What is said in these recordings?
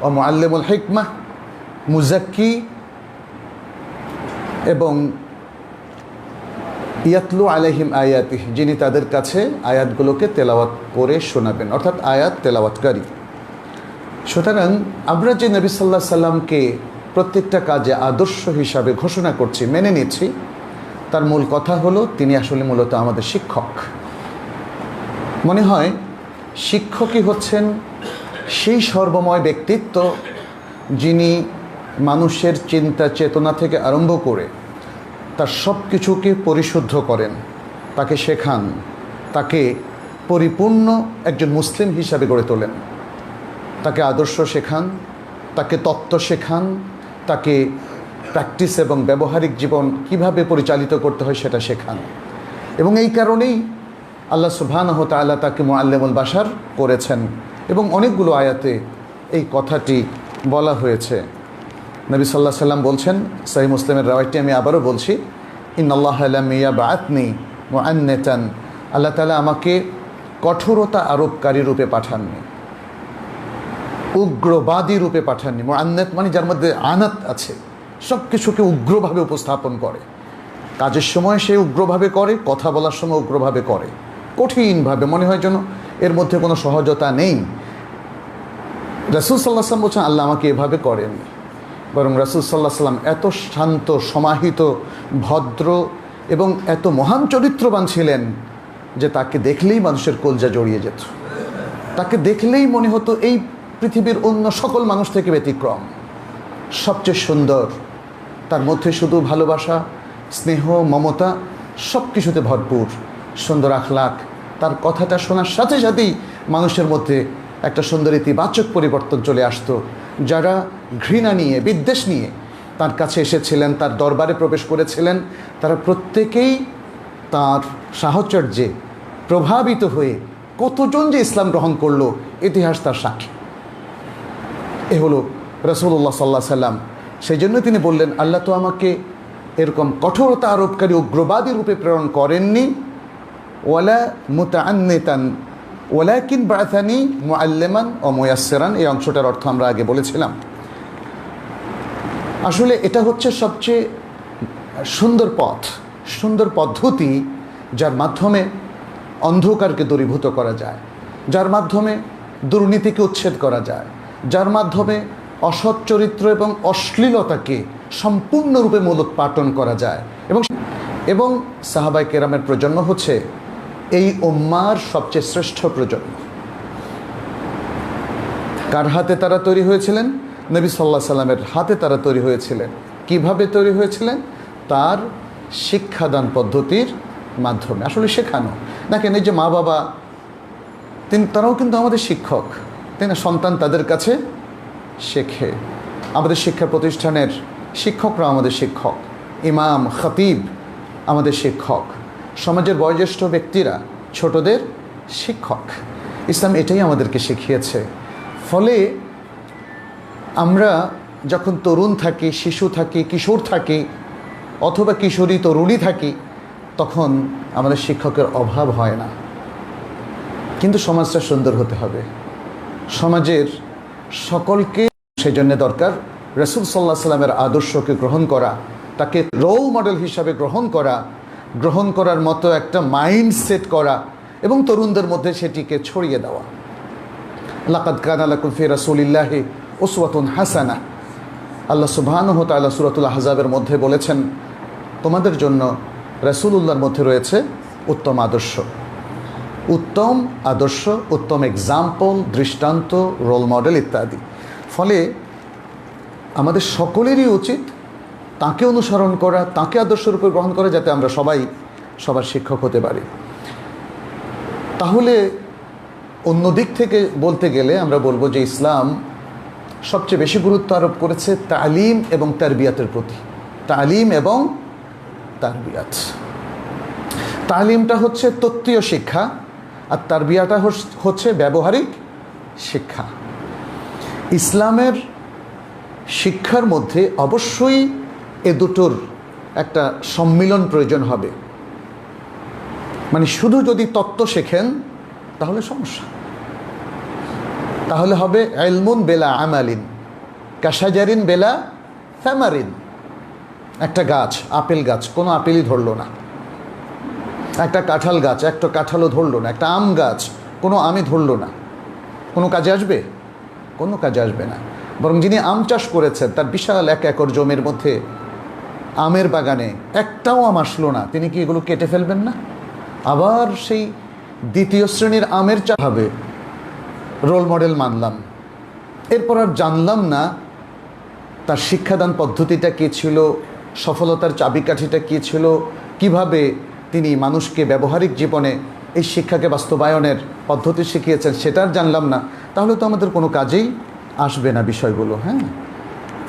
ও মুআল্লিমুল হিকমাহ, মুজাক্কি, এবং ইয়াতলু আলাইহিম আয়াতিহ, যিনি তাদের কাছে আয়াতগুলোকে তেলাওয়াত করে শোনাবেন, অর্থাৎ আয়াত তেলাওয়াতকারী। সুতরাং আমরা যে নবী সাল্লাল্লাহু আলাইহি সাল্লামকে প্রত্যেকটা কাজে আদর্শ হিসাবে ঘোষণা করছি, মেনে নিচ্ছি, তার মূল কথা হলো তিনি আসলে মূলত আমাদের শিক্ষক। মনে হয় শিক্ষকই হচ্ছেন সেই সর্বময় ব্যক্তিত্ব যিনি মানুষের চিন্তা চেতনা থেকে আরম্ভ করে তার সব কিছুকে পরিশুদ্ধ করেন, তাকে শেখান, তাকে পরিপূর্ণ একজন মুসলিম হিসাবে গড়ে তোলেন, তাকে আদর্শ শেখান, তাকে তত্ত্ব শেখান, তাকে প্র্যাকটিস এবং ব্যবহারিক জীবন কিভাবে পরিচালিত করতে হয় সেটা শেখান। এবং এই কারণেই আল্লাহ সুবহানাহু ওয়া তাআলা তাকে মুআল্লিমুল বাশার করেছেন এবং অনেকগুলো আয়াতে এই কথাটি বলা হয়েছে। নবী সাল্লাল্লাহু আলাইহি সাল্লাম বলছেন, সহিহ মুসলিমের রাওয়ায়াতটি আমি আবারও বলছি, ইন্নাল্লাহা লাম ইয়াবআতনি মুআন্নিতান, আল্লাহ তাআলা আমাকে কঠোরতা আরোপকারী রূপে পাঠাননি, উগ্রবাদী রূপে পাঠাননি। মুআন্নাত মানে যার মধ্যে আনাত আছে, সব কিছুকে উগ্রভাবে উপস্থাপন করে। কাজের সময় সে উগ্রভাবে করে, কথা বলার সময় উগ্রভাবে করে, কঠিনভাবে, মনে হয় যেন এর মধ্যে কোনো সহজতা নেই। রাসূল সাল্লাল্লাহু আলাইহি ওয়াসাল্লাম বলছেন, আল্লাহ আমাকে এভাবে করেননি, বরং রাসূল সাল্লাল্লাহু আলাইহি ওয়াসাল্লাম এত শান্ত, সমাহিত, ভদ্র এবং এত মহান চরিত্রবান ছিলেন যে তাকে দেখলেই মানুষের কলজা জড়িয়ে যেত। তাকে দেখলেই মনে হতো এই পৃথিবীর অন্য সকল মানুষ থেকে ব্যতিক্রম, সবচেয়ে সুন্দর। তার মধ্যে শুধু ভালোবাসা, স্নেহ, মমতা সব কিছুতে ভরপুর, সুন্দর আখলাক। তার কথাটা শোনার সাথে সাথেই মানুষের মধ্যে একটা সুন্দর ইতিবাচক পরিবর্তন চলে আসতো। যারা ঘৃণা নিয়ে, বিদ্বেষ নিয়ে তার কাছে এসেছিলেন, তার দরবারে প্রবেশ করেছিলেন, তারা প্রত্যেকেই তার সাহচর্যে প্রভাবিত হয়ে কতজন যে ইসলাম গ্রহণ করলো, ইতিহাস তার সাক্ষী। এ হলো রাসূলুল্লাহ সাল্লাল্লাহু আলাইহি সাল্লাম। সেই জন্য তিনি বললেন, আল্লাহ তো আমাকে এরকম কঠোরতা আরোপকারী উগ্রবাদী রূপে প্রেরণ করেননি, ওয়ালা মুতাআন্নিতান ওয়ালাকিন বাআসানি মুআল্লিমান ও মুয়াসসিরান। এই অংশটার অর্থ আমরা আগে বলেছিলাম। আসলে এটা হচ্ছে সবচেয়ে সুন্দর পথ, সুন্দর পদ্ধতি, যার মাধ্যমে অন্ধকারকে দূরীভূত করা যায়, যার মাধ্যমে দুর্নীতিকে উচ্ছেদ করা যায়, যার মাধ্যমে অসৎ চরিত্র এবং অশ্লীলতাকে সম্পূর্ণরূপে মূলোৎপাটন করা যায়। এবং সাহাবায়ে কেরামের প্রজন্ম হচ্ছে এই উম্মার সবচেয়ে শ্রেষ্ঠ প্রজন্ম। কার হাতে তারা তৈরি হয়েছিলেন? নবী সাল্লাল্লাহু আলাইহি সাল্লামের হাতে তারা তৈরি হয়েছিলেন। কিভাবে তৈরি হয়েছিলেন? তার শিক্ষাদান পদ্ধতির মাধ্যমে। আসলে শেখানো, দেখেন এই যে মা বাবা, তারাও কিন্তু আমাদের শিক্ষক, তাই না? সন্তান তাদের কাছে শেখে। আমাদের শিক্ষা প্রতিষ্ঠানের শিক্ষকরা আমাদের শিক্ষক, ইমাম, খতিব আমাদের শিক্ষক, সমাজের বয়োজ্যেষ্ঠ ব্যক্তিরা ছোটদের শিক্ষক। ইসলাম এটাই আমাদেরকে শিখিয়েছে। ফলে আমরা যখন তরুণ থাকি, শিশু থাকি, কিশোর থাকি, অথবা কিশোরী তরুণী থাকি, তখন আমাদের শিক্ষকের অভাব হয় না। কিন্তু সমাজটা সুন্দর হতে হবে, সমাজের সকলকে। সেই জন্য দরকার রাসূল সাল্লাল্লাহু আলাইহি সাল্লামের আদর্শকে গ্রহণ করা, তাকে রোল মডেল হিসাবে গ্রহণ করার মতো একটা মাইন্ডসেট করা এবং তরুণদের মধ্যে সেটিকে ছড়িয়ে দেওয়া। লাকাদ কানা লাকুম ফি রাসূলিল্লাহি উসওয়াতুন হাসানাহ, আল্লাহ সুবহানাহু ওয়া তাআলা সূরাতুল আহজাবের মধ্যে বলেছেন, তোমাদের জন্য রাসূলুল্লাহর মধ্যে রয়েছে উত্তম আদর্শ, উত্তম আদর্শ, উত্তম এক্সাম্পল, দৃষ্টান্ত, রোল মডেল ইত্যাদি। ফলে আমাদের সকলেরই উচিত তাকে অনুসরণ করা, তাকে আদর্শরূপে গ্রহণ করা, যাতে আমরা সবাই সবার শিক্ষক হতে পারি। তাহলে অন্য দিক থেকে বলতে গেলে আমরা বলবো যে ইসলাম সবচেয়ে বেশি গুরুত্ব আরোপ করেছে তালিম এবং তারবিয়াতের প্রতি। তালিম এবং তারবিয়াত। তালিমটা হচ্ছে তত্ত্বীয় শিক্ষা, আর তারবিয়াটা হচ্ছে ব্যবহারিক শিক্ষা। ইসলামের শিক্ষার মধ্যে অবশ্যই এ দুটোর একটা সম্মিলন প্রয়োজন হবে। মানে শুধু যদি তত্ত্ব শেখেন তাহলে সমস্যা, তাহলে হবে ইলমুন বেলা আমালিন কাশাজারিন বেলা থামারিন। একটা গাছ, আপেল গাছ, কোনো আপেলই ধরলো না। একটা কাঁঠাল গাছ, একটা কাঁঠালও ধরলো না। একটা আম গাছ, কোনো আমই ধরলো না। কোনো কাজে আসবে? কোনো কাজে আসবে না। বরং যিনি আম চাষ করেছেন, তার বিশাল 1 একর জমির মধ্যে আমের বাগানে একটাও আম আসলো না, তিনি কি এগুলো কেটে ফেলবেন না? আবার সেই দ্বিতীয় শ্রেণীর আমের চাষ হবে, রোল মডেল মানলাম। এরপর আর জানলাম না তার শিক্ষাদান পদ্ধতিটা কী ছিল, সফলতার চাবিকাঠিটা কী ছিল, কিভাবে তিনি মানুষকে ব্যবহারিক জীবনে এই শিক্ষাকে বাস্তবায়নের পদ্ধতি শিখিয়েছেন, সেটা আর জানলাম না। তাহলে তো আমাদের কোনো কাজেই আসবে না বিষয়গুলো। হ্যাঁ,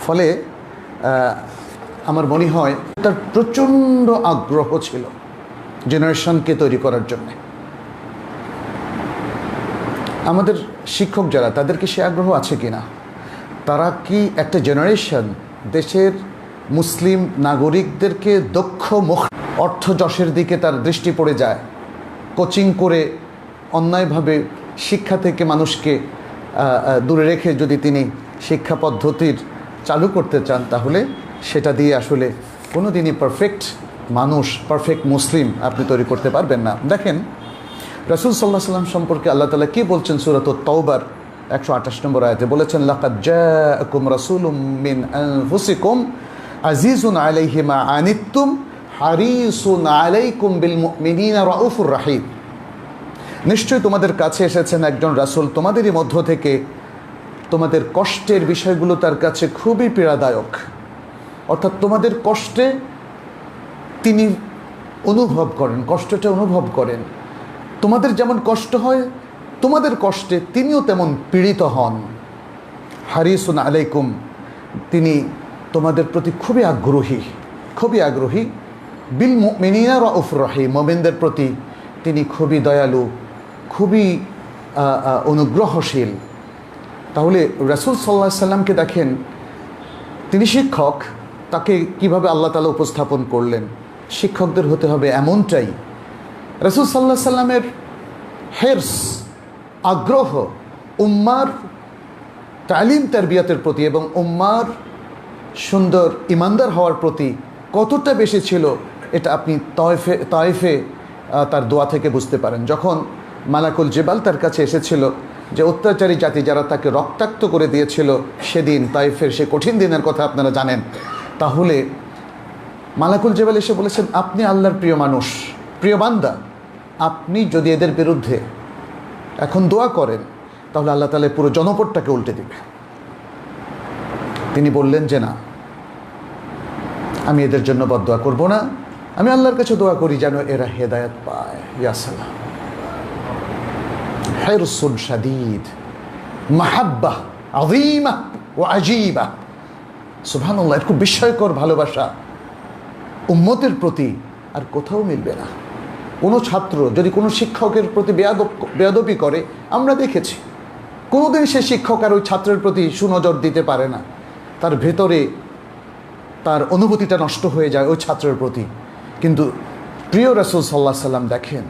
ফলে আমার মনে হয় তার প্রচণ্ড আগ্রহ ছিল জেনারেশনকে তৈরি করার জন্যে। আমাদের শিক্ষক যারা, তাদের কি সে আগ্রহ আছে কি না? তারা কি একটা জেনারেশন দেশের মুসলিম নাগরিকদেরকে দক্ষ অর্থ যশের দিকে তার দৃষ্টি পড়ে যায়, কোচিং করে অন্যায়ভাবে শিক্ষা থেকে মানুষকে দূরে রেখে যদি তিনি শিক্ষা পদ্ধতির চালু করতে চান, তাহলে সেটা দিয়ে আসলে কোনো দিনই পারফেক্ট মানুষ, পারফেক্ট মুসলিম আপনি তৈরি করতে পারবেন না। দেখেন রাসূল সাল্লাল্লাহু আলাইহি ওয়াসাল্লাম সম্পর্কে আল্লাহ তাআলা কি বলছেন সূরাতুত তাওবার 128 নম্বর আয়াতে, বলেছেন লাকাদ জাআকুম রাসূলুম মিন আনফুসিকুম আজিজুন আলাইহি মা আনিতুম হারিসুন আলাইকুম বিল মুমিনিনা রাউফুর রাহিম। নিশ্চয়ই তোমাদের কাছে এসেছেন একজন রাসূল তোমাদেরই মধ্য থেকে, তোমাদের কষ্টের বিষয়গুলো তার কাছে খুবই পীড়াদায়ক। অর্থাৎ তোমাদের কষ্টে তিনি অনুভব করেন, কষ্টটা অনুভব করেন। তোমাদের যেমন কষ্ট হয়, তোমাদের কষ্টে তিনিও তেমন পীড়িত হন। হারিসুন আলাইকুম, তিনি তোমাদের প্রতি খুবই আগ্রহী, খুবই আগ্রহী। বিল মুমিনিনা রাউফুর রাহিম, মুমিনদের প্রতি তিনি খুবই দয়ালু, খুবই অনুগ্রহশীল। তাহলে রাসূল সাল্লাল্লাহু আলাইহি সাল্লামকে দেখেন, তিনি শিক্ষক, তাকে কিভাবে আল্লাহ তাআলা উপস্থাপন করলেন। শিক্ষকদের হতে হবে এমনটাই। রাসূল সাল্লাল্লাহু আলাইহি সাল্লামের হিরস, আগ্রহ উম্মার তালিম তারবিয়াতের প্রতি এবং উম্মার সুন্দর ইমানদার হওয়ার প্রতি কতটা বেশি ছিল, এটা আপনি তায়েফে তার দোয়া থেকে বুঝতে পারেন। যখন মালাকুল জিবাল তার কাছে এসেছিল, যে অত্যাচারী জাতি যারা তাকে রক্তাক্ত করে দিয়েছিল সেদিন তায়েফের সে কঠিন দিনের কথা আপনারা জানেন, তাহলে মালাকুল জিবাল এসে বলেছেন, আপনি আল্লাহর প্রিয় মানুষ, প্রিয় বান্দা, আপনি যদি এদের বিরুদ্ধে এখন দোয়া করেন তাহলে আল্লাহ তাআলা পুরো জনপদটাকে উল্টে দিবে। তিনি বললেন যে না, আমি এদের জন্য বদদোয়া করব না, আমি আল্লাহর কাছে দোয়া করি যেন এরা হেদায়েত পায়। ইয়া সালাম, হিরসুন শাদীদ, মাহাব্বাহ আযীমা ওয়া আজীবা। সুবহানাল্লাহ, খুব বিস্ময়কর ভালোবাসা উম্মতের প্রতি আর কোথাও মিলবে না। কোনো ছাত্র যদি কোনো শিক্ষকের প্রতি বেয়াদবি করে, আমরা দেখেছি, কোনোদিন সে শিক্ষক আর ওই ছাত্রের প্রতি সুনজর দিতে পারে না। তার ভেতরে তার অনুভূতিটা নষ্ট হয়ে যায় ওই ছাত্রের প্রতি। কিন্তু প্রিয় রাসূল সাল্লাল্লাহু আলাইহি সাল্লাম দেখেন,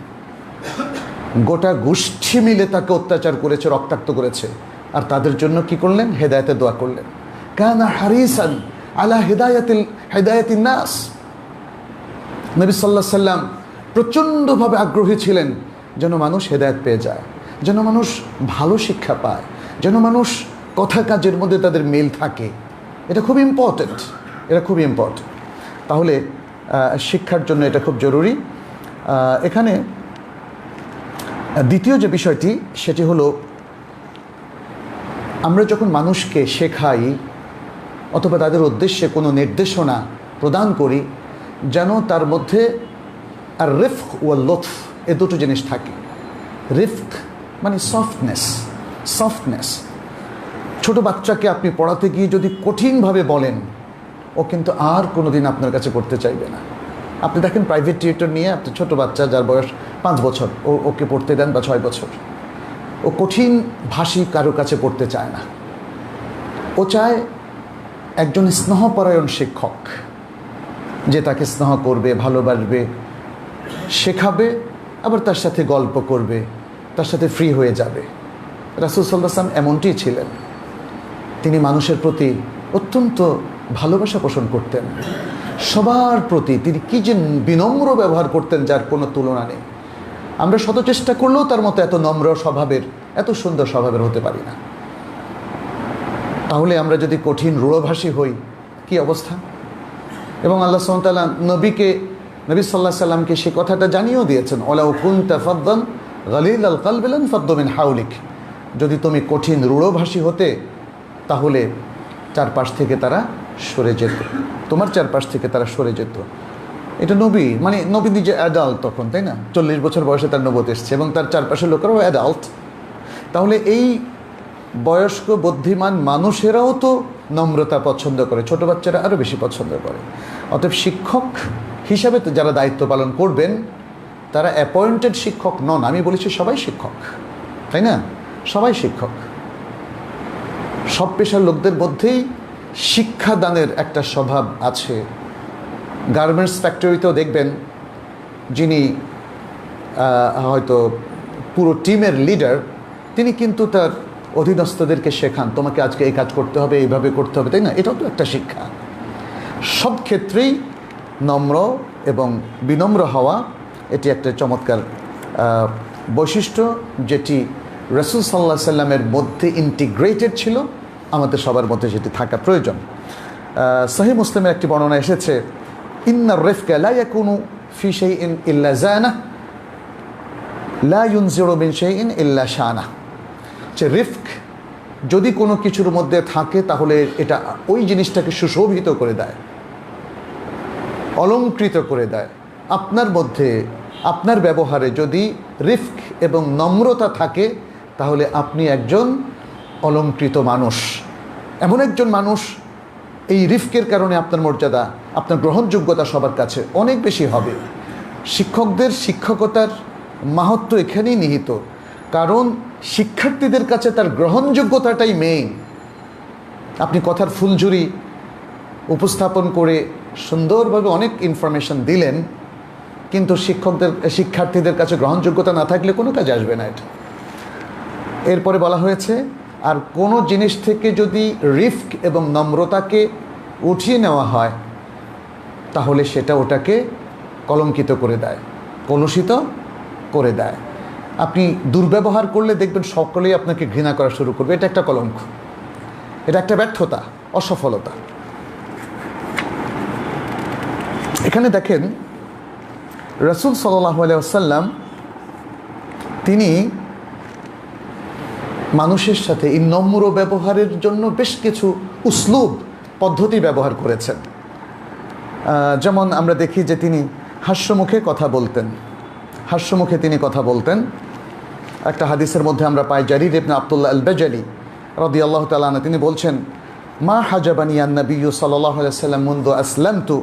গোটা গোষ্ঠী মিলে তাকে অত্যাচার করেছে, রক্তাক্ত করেছে, আর তাদের জন্য কি করলেন? হেদায়েতের দোয়া করলেন। কানা হারিসান আলা হিদায়াতিন নাস। নবী সাল্লাল্লাহু আলাইহি সাল্লাম প্রচণ্ডভাবে আগ্রহী ছিলেন যেন মানুষ হেদায়েত পেয়ে যায়, যেন মানুষ ভালো শিক্ষা পায়, যেন মানুষ কথা কাজের মধ্যে তাদের মিল থাকে। এটা খুব ইম্পর্ট্যান্ট, এটা খুব ইম্পর্ট্যান্ট। তাহলে শিক্ষার জন্য এটা খুব জরুরি। এখানে দ্বিতীয় যে বিষয়টি, সেটি হলো আমরা যখন মানুষকে শেখাই অথবা তাদের উদ্দেশ্যে কোনো নির্দেশনা প্রদান করি, যেন তার মধ্যে আর রিফক ও লুৎফ, এ দুটো জিনিস থাকে। রিফক মানে সফটনেস। ছোট বাচ্চাকে আপনি পড়াতে গিয়ে যদি কঠিনভাবে বলেন, ও কিন্তু আর কোনো দিন আপনার কাছে পড়তে চাইবে না। আপনি দেখেন প্রাইভেট টিউটর নিয়ে, আপনি ছোট বাচ্চা যার বয়স 5 বছর, ওকে পড়তে দেন বা 6 বছর, ও কঠিন ভাষী কারো কাছে পড়তে চায় না। ও চায় একজন স্নেহপরায়ণ শিক্ষক, যে তাকে স্নেহ করবে, ভালোবাসবে, শেখাবে, আবার তার সাথে গল্প করবে, তার সাথে ফ্রি হয়ে যাবে। রাসূল সাল্লাল্লাহু আলাইহি ওয়াসাল্লাম এমনটিই ছিলেন। তিনি মানুষের প্রতি অত্যন্ত ভালোবাসা পোষণ করতেন, সবার প্রতি তিনি কি যে বিনম্র ব্যবহার করতেন যার কোনো তুলনা নেই। আমরা শত চেষ্টা করলেও তার মতো এত নম্র স্বভাবের, এত সুন্দর স্বভাবের হতে পারি না। তাহলে আমরা যদি কঠিন রূঢ়ভাষী হই, কি অবস্থা? এবং আল্লাহ সুবহানাহু ওয়া তাআলা নবী সাল্লাল্লাহু আলাইহি সাল্লামকে সে কথাটা জানিয়েও দিয়েছেন, ওয়ালাউ কুনতা ফাদ্দান গালিলাল কলবি লানফাদ্দু মিন হাওলিক। যদি তুমি কঠিন রূঢ়ভাষী হতে তাহলে চারপাশ থেকে তারা সরে যেত, তোমার চারপাশ থেকে তারা সরে যেত। এটা নবী, মানে নবী নিজে অ্যাডাল্ট তখন, তাই না? 40 বছর বয়সে তার নবুয়ত এসেছে এবং তার চারপাশের লোকেরাও অ্যাডাল্ট। তাহলে এই বয়স্ক বুদ্ধিমান মানুষেরাও তো নম্রতা পছন্দ করে, ছোট বাচ্চারা আরও বেশি পছন্দ করে। অতএব শিক্ষক হিসাবে তো যারা দায়িত্ব পালন করবেন তারা অ্যাপয়েন্টেড শিক্ষক নন। আমি বলেছি সবাই শিক্ষক, তাই না? সবাই শিক্ষক। সব পেশার লোকদের মধ্যেই শিক্ষাদানের একটা স্বভাব আছে। গার্মেন্টস ফ্যাক্টরিতেও দেখবেন যিনি হয়তো পুরো টিমের লিডার, তিনি কিন্তু তার অধীনস্থদেরকে শেখান, তোমাকে আজকে এই কাজ করতে হবে, এইভাবে করতে হবে, তাই না? এটাও তো একটা শিক্ষা। সব ক্ষেত্রেই নম্র এবং বিনম্র হওয়া এটি একটা চমৎকার বৈশিষ্ট্য, যেটি রাসূল সাল্লাল্লাহু আলাইহি সাল্লামের মধ্যে ইন্টিগ্রেটেড ছিল, আমাদের সবার মধ্যে সেটি থাকা প্রয়োজন। সহিহ মুসলিমের একটি বর্ণনা এসেছে, ইন্নার রিফকা লা ইয়াকুনু ফি শাইইন ইল্লা জানাহ লা ইউনজিরু মিন শাইইন ইল্লা শানাহ। যে রিফক যদি কোনো কিছুর মধ্যে থাকে তাহলে এটা ওই জিনিসটাকে সুশোভিত করে দেয়, অলংকৃত করে দেয়। আপনার মধ্যে, আপনার ব্যবহারে যদি রিফক এবং নম্রতা থাকে তাহলে আপনি একজন অলংকৃত মানুষ, এমন একজন মানুষ, এই রিফকের কারণে আপনার মর্যাদা, আপনার গ্রহণযোগ্যতা সবার কাছে অনেক বেশি হবে। শিক্ষকদের শিক্ষকতার মাহাত্ম্য এখানেই নিহিত, কারণ শিক্ষার্থীদের কাছে তার গ্রহণযোগ্যতাটাই মেইন। আপনি কথার ফুলঝুরি উপস্থাপন করে সুন্দরভাবে অনেক ইনফরমেশন দিলেন, কিন্তু শিক্ষার্থীদের কাছে গ্রহণযোগ্যতা না থাকলে কোনো কাজ আসবে না। এটা এরপরে বলা হয়েছে, আর কোনো জিনিস থেকে যদি রিফক এবং নম্রতাকে উঠিয়ে নেওয়া হয় তাহলে সেটা ওটাকে কলঙ্কিত করে দেয়, কলুষিত করে দেয়। আপনি দুর্ব্যবহার করলে দেখবেন সকলেই আপনাকে ঘৃণা করা শুরু করবে। এটা একটা কলঙ্ক, এটা একটা ব্যর্থতা, অসফলতা। এখানে দেখেন রাসূল সাল্লাল্লাহু আলাইহি ওয়াসাল্লাম তিনি মানুষের সাথে এই নম্র ব্যবহারের জন্য বেশ কিছু উসলুব, পদ্ধতি ব্যবহার করেছেন। যেমন আমরা দেখি যে তিনি হাস্যমুখে কথা বলতেন, হাস্যমুখে তিনি কথা বলতেন। একটা হাদিসের মধ্যে আমরা পাই, জারির ইবনে আব্দুল্লাহ আল বাজালি রাদিয়াল্লাহু তাআলা আনহু তিনি বলছেন, মা হাজাবানি আন নবিয়্যু সাল্লাল্লাহু আলাইহি ওয়াসাল্লাম মুনযু আসলামতু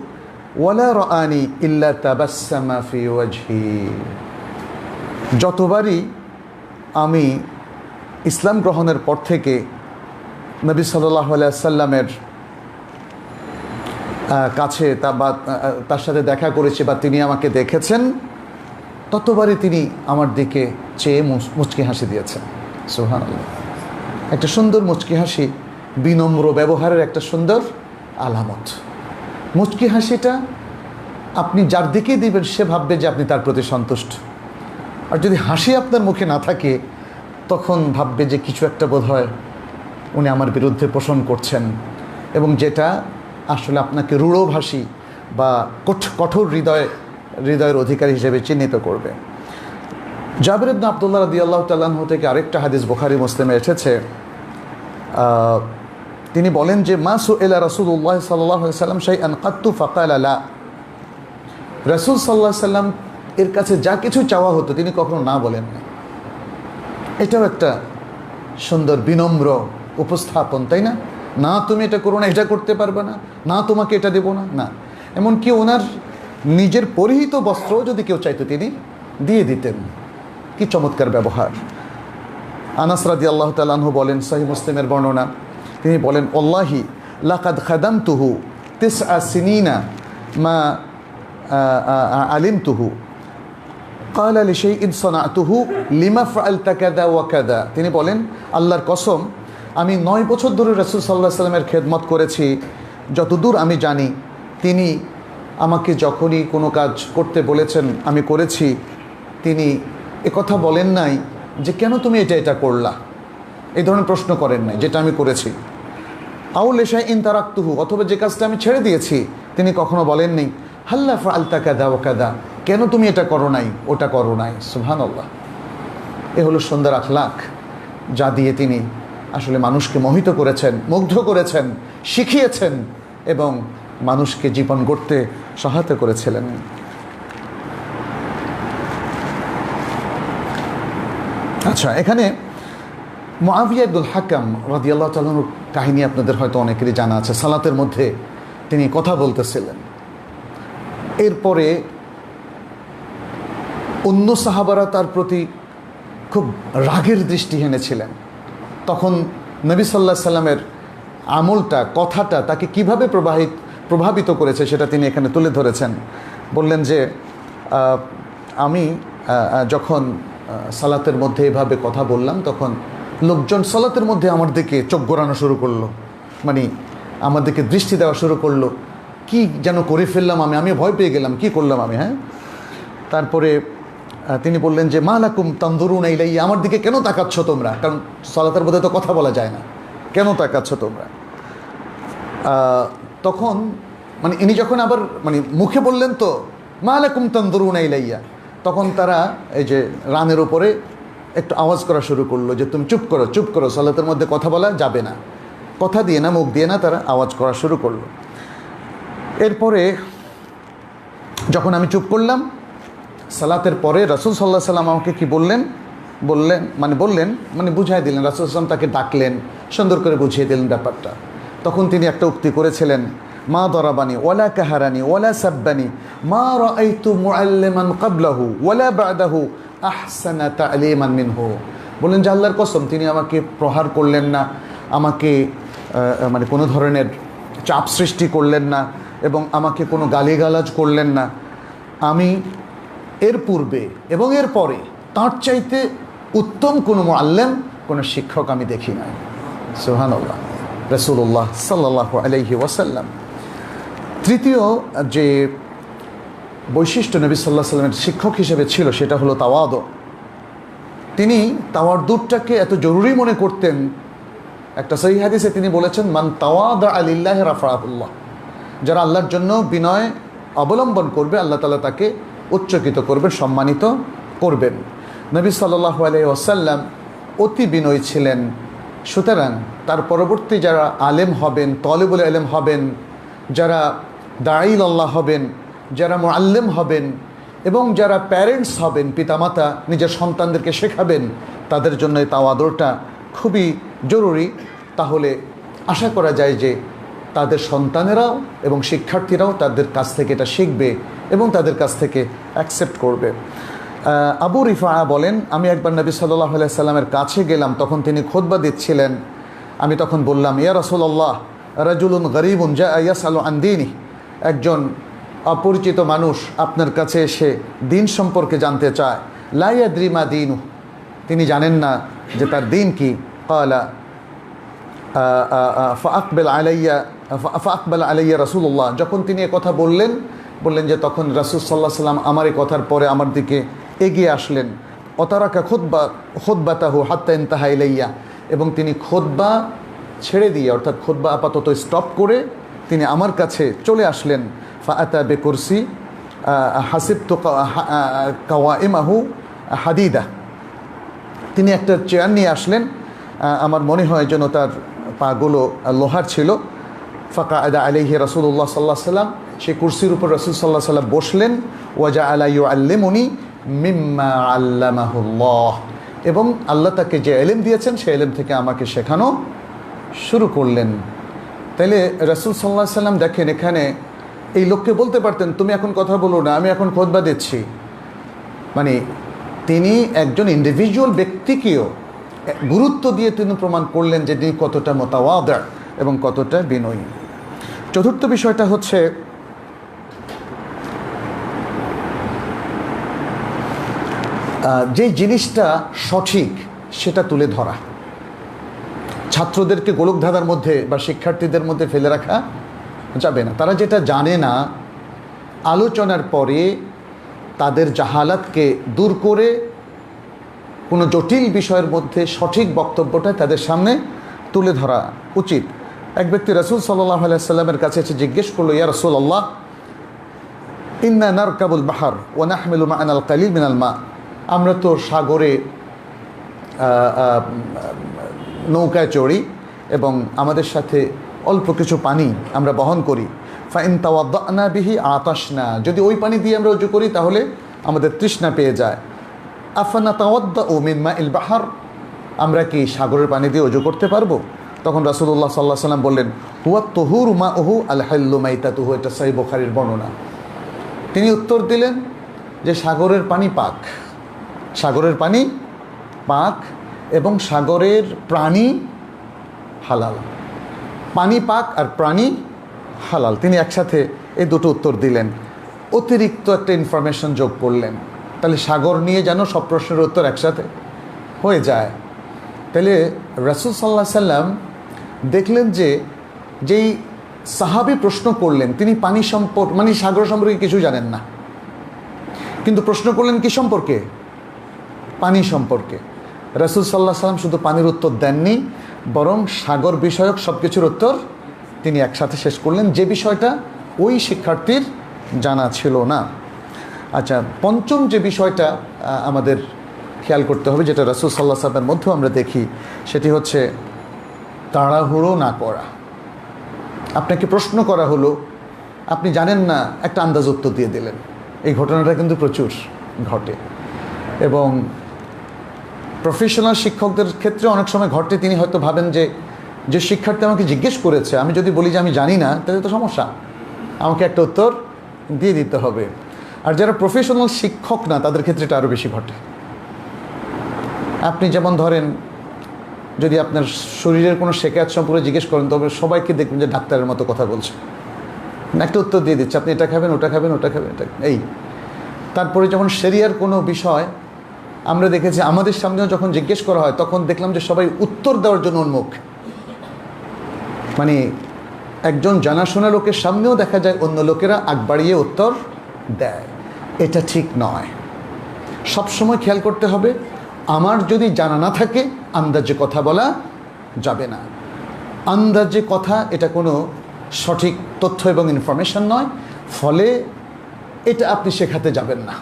ওয়ালা রাআনি ইল্লা তাবাসসামা ফি ওয়াজহি। যতবারই আমি ইসলাম গ্রহণের পর থেকে নবী সাল্লাল্লাহু আলাইহি ওয়াসাল্লামের কাছে তার সাথে দেখা করেছি বা তিনি আমাকে দেখেছেন, ততবারই তিনি আমার দিকে চেয়ে মুচকি হাসি দিয়েছেন। সুবহানাল্লাহ। একটা সুন্দর মুচকি হাসি বিনম্র ব্যবহারের একটা সুন্দর আলামত। মুচকি হাসিটা আপনি যার দিকেই দিবেন সে ভাববে যে আপনি তার প্রতি সন্তুষ্ট। আর যদি হাসি আপনার মুখে না থাকে তখন ভাববে যে কিছু একটা বোধহয় উনি আমার বিরুদ্ধে পোষণ করছেন, এবং যেটা আসলে আপনাকে রূঢ়ভাষী বা কঠোর হৃদয়ের অধিকারী হিসেবে চিহ্নিত করবে। জাবির ইবনে আব্দুল্লাহ রাদিয়াল্লাহু তাআলা আনহু থেকে আরেকটা হাদিস বুখারী মুসলিমে এসেছে, তিনি বলেন যে মা সুইলা রাসূলুল্লাহ সাল্লাল্লাহু আলাইহি ওয়াসাল্লাম শাইআন কাত্তু ফাকালা লা। রাসূল সাল্লাল্লাহু আলাইহি ওয়াসাল্লাম এর কাছে যা কিছু চাওয়া হতো তিনি কখনো না বলেন না। এটাও একটা সুন্দর বিনম্র উপস্থাপন, তাই না? না তুমি এটা করো না, এটা করতে পারবে না, না তোমাকে এটা দেবো না, না। এমনকি ওনার নিজের পরিহিত বস্ত্র যদি কেউ চাইতো তিনি দিয়ে দিতেন। কি চমৎকার ব্যবহার! আনাস রাদিয়াল্লাহু তাআলা আনহু বলেন, সহিহ মুসলিমের বর্ণনা, তিনি বলেন, ওয়াল্লাহি লাকাদ খাদামতুহু 9 সিনিনা মা আলিমতুহু ক্বালা লিশাইইন সানাতুহু লিমা ফাআলতা কাযা ওয়া কাযা, তিনি বলেন আল্লাহর কসম আমি 9 বছর ধরে রাসূল সাল্লাল্লাহু আলাইহি ওয়াসাল্লামের খেদমত করেছি, যতদূর আমি জানি তিনি আমাকে যখনই কোনো কাজ করতে বলেছেন আমি করেছি, তিনি একথা বলেন নাই যে কেন তুমি এটা করলা, এই ধরনের প্রশ্ন করেন নাই যেটা আমি করেছি। আও লিশাইইন তারাকতুহু, অথবা যে কাজটা আমি ছেড়ে দিয়েছি তিনি কখনো বলেননি হাল্লা ফাআলতা কাযা ওয়া কাযা, কেন তুমি এটা করো নাই ওটা করো নাই। সুবহানাল্লাহ, এ হলো সুন্দর আখলাক যা দিয়ে তিনি আসলে মানুষকে মোহিত করেছেন, মুগ্ধ করেছেন, শিখিয়েছেন এবং মানুষকে জীবন গড়তে সহায়তা করেছিলেন। আচ্ছা, এখানে মুআবিয়া ইবনুল হাকাম রাদিয়াল্লাহু তাআলা আনহুর কাহিনী আপনাদের হয়তো অনেকেরই জানা আছে। সালাতের মধ্যে তিনি কথা বলতেছিলেন, এরপরে অন্য সাহাবারা তার প্রতি খুব রাগের দৃষ্টি হেনেছিলেন। তখন নবী সাল্লাল্লাহু আলাইহি সাল্লামের আমলটা, কথাটা তাকে কিভাবে প্রভাবিত করেছে সেটা তিনি এখানে তুলে ধরেছেন। বললেন যে আমি যখন সালাতের মধ্যে এভাবে কথা বললাম তখন লোকজন সালাতের মধ্যে আমার দিকে চোখ ঘোরানো শুরু করলো, মানে আমার দিকে দৃষ্টি দেওয়া শুরু করলো, কি যেন করে ফেললাম আমি ভয় পেয়ে গেলাম, কি করলাম আমি। হ্যাঁ, তারপরে তিনি বললেন যে মা লাকুম তানজুরুনা ইলাইয়া, আমার দিকে কেন তাকাচ্ছ তোমরা, কারণ সালাতের মধ্যে তো কথা বলা যায় না, কেন তাকাচ্ছ তোমরা। তখন মানে ইনি যখন আবার মানে মুখে বললেন তো মা লাকুম তানজুরুনা ইলাইয়া, তখন তারা এই যে রানের উপরে একটু আওয়াজ করা শুরু করলো যে তুমি চুপ করো, চুপ করো, সালাতের মধ্যে কথা বলা যাবে না, কথা দিয়ে না, মুখ দিয়ে না, তারা আওয়াজ করা শুরু করলো। এরপরে যখন আমি চুপ করলাম, সালাতের পরে রাসূল সাল্লাল্লাহু আলাইহি সাল্লাম আমাকে কি বললেন মানে বুঝাই দিলেন, রাসূল সাল্লাল্লাহু আলাইহি ওয়াসাল্লাম তাকে ডাকলেন, সুন্দর করে বুঝিয়ে দিলেন ব্যাপারটা। তখন তিনি একটা উক্তি করেছিলেন, মা দরাবানি ওয়ালা কাহারানি ওয়ালা সাব্বানি মা রাআইতু মুআল্লিমান ক্বাবলাহু ওয়ালা বা'দাহু আহসানা তা'লিমান মিনহু। বললেন যে আল্লাহর কসম তিনি আমাকে প্রহার করলেন না, আমাকে মানে কোনো ধরনের চাপ সৃষ্টি করলেন না এবং আমাকে কোনো গালিগালাজ করলেন না। আমি এর পূর্বে এবং এর পরে তার চাইতে উত্তম কোনো মুআল্লিম, কোনো শিক্ষক আমি দেখি নাই। সুবহানাল্লাহ, রাসূলুল্লাহ সাল্লাল্লাহু আলাইহি ওয়াসাল্লাম। তৃতীয় যে বৈশিষ্ট্য নবী সাল্লাল্লাহু আলাইহি ওয়াসাল্লামের শিক্ষক হিসেবে ছিল সেটা হলো তাওয়াদু। তিনি তাওয়াদুটাকে এত জরুরি মনে করতেন, একটা সহিহ হাদিসে তিনি বলেছেন মান তাওয়াদা লিল্লাহি রাফাআহুল্লাহ, যারা আল্লাহর জন্য বিনয় অবলম্বন করবে আল্লাহ তাআলা তাকে উচ্চকিত করবেন, সম্মানিত করবেন। নবী সাল্লাল্লাহু আলাইহি ওয়াসাল্লাম অতি বিনয়ী ছিলেন। সুতরাং তার পরবর্তী যারা আলেম হবেন, তালিবুল ইলম হবেন, যারা দাঈল আল্লাহ হবেন, যারা মুআল্লিম হবেন এবং যারা প্যারেন্টস হবেন, পিতামাতা নিজের সন্তানদেরকে শেখাবেন, তাদের জন্য এই তাওয়াদুটা খুবই জরুরি। তাহলে আশা করা যায় যে তাদের সন্তানেরাও এবং শিক্ষার্থীরাও তাদের কাছ থেকে এটা শিখবে এবং তাদের কাছ থেকে অ্যাকসেপ্ট করবে। আবু রিফা বলেন, আমি একবার নবী সাল্লাল্লাহু আলাইহি সাল্লামের কাছে গেলাম, তখন তিনি খুতবা দিচ্ছিলেন। আমি তখন বললাম, ইয়া রাসূলুল্লাহ রাজুলুন গরীবুন জাআ ইয়াসআলু আন দীনিহি, একজন অপরিচিত মানুষ আপনার কাছে এসে দিন সম্পর্কে জানতে চায়। লা ইয়াদরি মা দীনু, তিনি জানেন না যে তার দিন কি। ক্বালা ফাআকবাল আলাইয়া রাসূলুল্লাহ, যখন তিনি কথা বললেন যে তখন রাসূল সাল্লাল্লাহু আলাইহি সাল্লাম আমার এই কথার পরে আমার দিকে এগিয়ে আসলেন। অতারাকা খুতবাতাহু হাত্তা ইনতাহা ইলাইয়া, এবং তিনি খুতবা ছেড়ে দিয়ে অর্থাৎ খুতবা আপাতত স্টপ করে তিনি আমার কাছে চলে আসলেন। ফাআতা বিকুরসি হাসিবতু কাওয়াইমাহু হাদিদা, তিনি একটা চেয়ার নিয়ে আসলেন, আমার মনে হয় যেন তার পাগুলো লোহার ছিল। ফাকাআদা আলাইহি রাসূলুল্লাহ সাল্লাল্লাহু আলাইহি সাল্লাম, সেই কুরসির উপর রাসূল সাল্লাল্লাহু আলাইহি সাল্লাম বসলেন। ওয়াজআলা ইউআল্লিমুনি মিম্মা আল্লামাহুল্লাহ, এবং আল্লাহ তাকে যে ইলম দিয়েছেন সেই ইলম থেকে আমাকে শেখানো শুরু করলেন। তাইলে রাসূল সাল্লাল্লাহু আলাইহি সাল্লাম দেখেন এখানে এই লোককে বলতে পারতেন তুমি এখন কথা বলো না, আমি এখন খুতবা দিচ্ছি। মানে তিনি একজন ইন্ডিভিজুয়াল ব্যক্তিকেও গুরুত্ব দিয়ে তিনি প্রমাণ করলেন যে তিনি কতটা মুতাওয়াদা এবং কতটা বিনয়ী। চতুর্থ বিষয়টা হচ্ছে যেই জিনিসটা সঠিক সেটা তুলে ধরা, ছাত্রদেরকে গোলকধাঁধার মধ্যে বা শিক্ষার্থীদের মধ্যে ফেলে রাখা যাবে না। তারা যেটা জানে না, আলোচনার পরে তাদের জাহালাতকে দূর করে কোনো জটিল বিষয়ের মধ্যে সঠিক বক্তব্যটা তাদের সামনে তুলে ধরা উচিত। এক ব্যক্তি রাসূল সাল্লাল্লাহু আলাইহি ওয়াসাল্লামের কাছে এসে জিজ্ঞেস করলো, ইয়া রাসূলুল্লাহ, ইন্না নারকাবুল বাহার ওয়া নাহমিলু মা'ানাল কালিল মিনাল মা, আমরা তো সাগরে নৌকায় চড়ি এবং আমাদের সাথে অল্প কিছু পানি আমরা বহন করি। ফাইন তাওয়াদ্দানা বিহি আতাশনা, যদি ওই পানি দিয়ে আমরা ওযু করি তাহলে আমাদের তৃষ্ণা পেয়ে যায়। আফানা তাওয়াদ্দাউ মিন মাইল বাহার, আমরা কি সাগরের পানি দিয়ে ওযু করতে পারবো? তখন রাসূলুল্লাহ সাল্লাল্লাহু আলাইহি ওয়াসাল্লাম বললেন, হুয়া তুহুরু মাউহু আল হাল্লু মাইতাতুহু, এটা সহিহ বুখারীর বর্ণনা। তিনি উত্তর দিলেন যে সাগরের পানি পাক, সাগরের পানি পাক এবং সাগরের প্রাণী হালাল। পানি পাক আর প্রাণী হালাল, তিনি একসাথে এই দুটো উত্তর দিলেন, অতিরিক্ত একটা ইনফরমেশন যোগ করলেন। তাহলে সাগর নিয়ে যেন সব প্রশ্নের উত্তর একসাথে হয়ে যায়। তাহলে রাসূল সাল্লাল্লাহু আলাইহি সাল্লাম দেখলেন যে যেই সাহাবী প্রশ্ন করলেন তিনি পানি সম্পর্কে মানে সাগর সম্পর্কে কিছু জানেন না, কিন্তু প্রশ্ন করলেন কি সম্পর্কে? পানি সম্পর্কে। রাসূল সাল্লাল্লাহু আলাইহি সাল্লাম শুধু পানির উত্তর দেননি, বরং সাগর বিষয়ক সব কিছুর উত্তর তিনি একসাথে শেষ করলেন, যে বিষয়টা ওই শিক্ষার্থীর জানা ছিল না। আচ্ছা, পঞ্চম যে বিষয়টা আমাদের খেয়াল করতে হবে, যেটা রাসূল সাল্লাল্লাহু আলাইহি সাল্লামের মধ্যেও আমরা দেখি, সেটি হচ্ছে তাড়াহুড়ো না করা। আপনাকে প্রশ্ন করা হলো, আপনি জানেন না, একটা আন্দাজ উত্তর দিয়ে দিলেন। এই ঘটনাটা কিন্তু প্রচুর ঘটে এবং প্রফেশনাল শিক্ষকদের ক্ষেত্রে অনেক সময় ঘটে। তিনি হয়তো ভাবেন যে শিক্ষার্থী আমাকে জিজ্ঞেস করেছে, আমি যদি বলি যে আমি জানি না, তাহলে তো সমস্যা, আমাকে একটা উত্তর দিয়ে দিতে হবে। আর যারা প্রফেশনাল শিক্ষক না, তাদের ক্ষেত্রে এটা আরও বেশি ঘটে। আপনি যেমন ধরেন, যদি আপনার শরীরের কোনো শেখায়ত সম্পর্কে জিজ্ঞেস করেন, তবে সবাইকে দেখবেন যে ডাক্তারের মতো কথা বলছে, একটা উত্তর দিয়ে দিচ্ছে, আপনি এটা খাবেন, ওটা খাবেন, ওটা খাবেন, এটা এই। তারপরে যেমন শরিয়ার কোনো বিষয় আমরা দেখেছি, আমাদের সামনেও যখন জিজ্ঞেস করা হয়, তখন দেখলাম যে সবাই উত্তর দেওয়ার জন্য উন্মুখ। মানে একজন জানাশোনা লোকের সামনেও দেখা যায় অন্য লোকেরা আগ বাড়িয়ে উত্তর দেয়। এটা ঠিক নয়। সবসময় খেয়াল করতে হবে, আমার যদি জানা না থাকে আন্দাজে কথা বলা যাবে না। আন্দাজে কথা এটা কোনো সঠিক তথ্য এবং ইনফরমেশন নয়, ফলে এটা আপনি শেখাতে যাবেন না।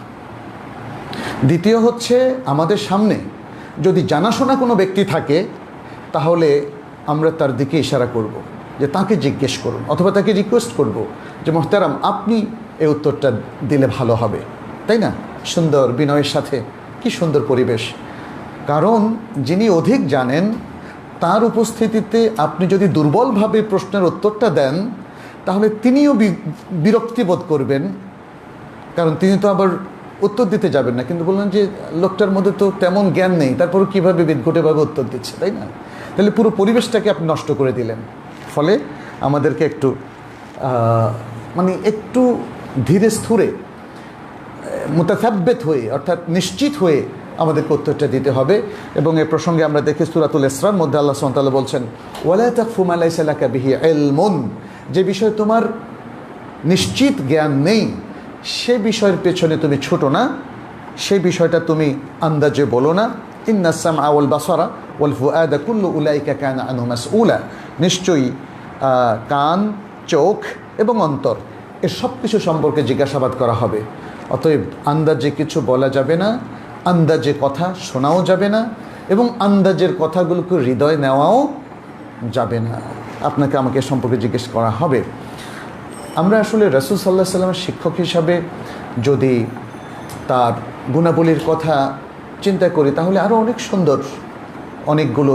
দ্বিতীয় হচ্ছে, আমাদের সামনে যদি জানাশোনা কোনো ব্যক্তি থাকে, তাহলে আমরা তার দিকে ইশারা করব যে তাকে জিজ্ঞেস করুন, অথবা তাকে রিকোয়েস্ট করব যে মোহতারাম, আপনি এই উত্তরটা দিলে ভালো হবে, তাই না? সুন্দর বিনয়ের সাথে, কি সুন্দর পরিবেশ। কারণ যিনি অধিক জানেন তার উপস্থিতিতে আপনি যদি দুর্বলভাবে প্রশ্নের উত্তরটা দেন, তাহলে তিনিও বিরক্তি বোধ করবেন, কারণ তিনি তো আবার উত্তর দিতে যাবেন না, কিন্তু বললেন যে লোকটার মধ্যে তো তেমন জ্ঞান নেই, তারপরে কীভাবে বিদঘুটেভাবে উত্তর দিচ্ছে, তাই না? তাহলে পুরো পরিবেশটাকে আপনি নষ্ট করে দিলেন। ফলে আমাদেরকে একটু একটু ধীরে স্থিরে মুতাসাব্বিত হয়ে, অর্থাৎ নিশ্চিত হয়ে আমাদেরকে উত্তরটা দিতে হবে। এবং এই প্রসঙ্গে আমরা দেখি সূরাতুল ইসরার মধ্যে আল্লাহ সুবহানাহু ওয়া তাআলা বলছেন, ওয়ালা তাকফু মা লাইসা লাকা বিহি ইলমুন, যে বিষয়ে তোমার নিশ্চিত জ্ঞান নেই সে বিষয়ের পেছনে তুমি ছোটো না, সেই বিষয়টা তুমি আন্দাজে বলো না। ইন্নাস সামআ ওয়াল বাসারা ওয়াল ফুআদা কুল্লু উলাইকা কানা আনহু মাসউলা, নিশ্চয়ই কান, চোখ এবং অন্তর এর সব কিছু সম্পর্কে জিজ্ঞাসাবাদ করা হবে। অতএব আন্দাজে কিছু বলা যাবে না, আন্দাজে কথা শোনাও যাবে না, এবং আন্দাজের কথাগুলোকে হৃদয় নেওয়াও যাবে না। আপনাকে আমাকে সম্পর্কে জিজ্ঞেস করা হবে। আমরা আসলে রাসূল সাল্লাল্লাহু আলাইহি ওয়াসাল্লামের শিক্ষক হিসাবে যদি তার গুণাবলীর কথা চিন্তা করি, তাহলে আরও অনেক সুন্দর অনেকগুলো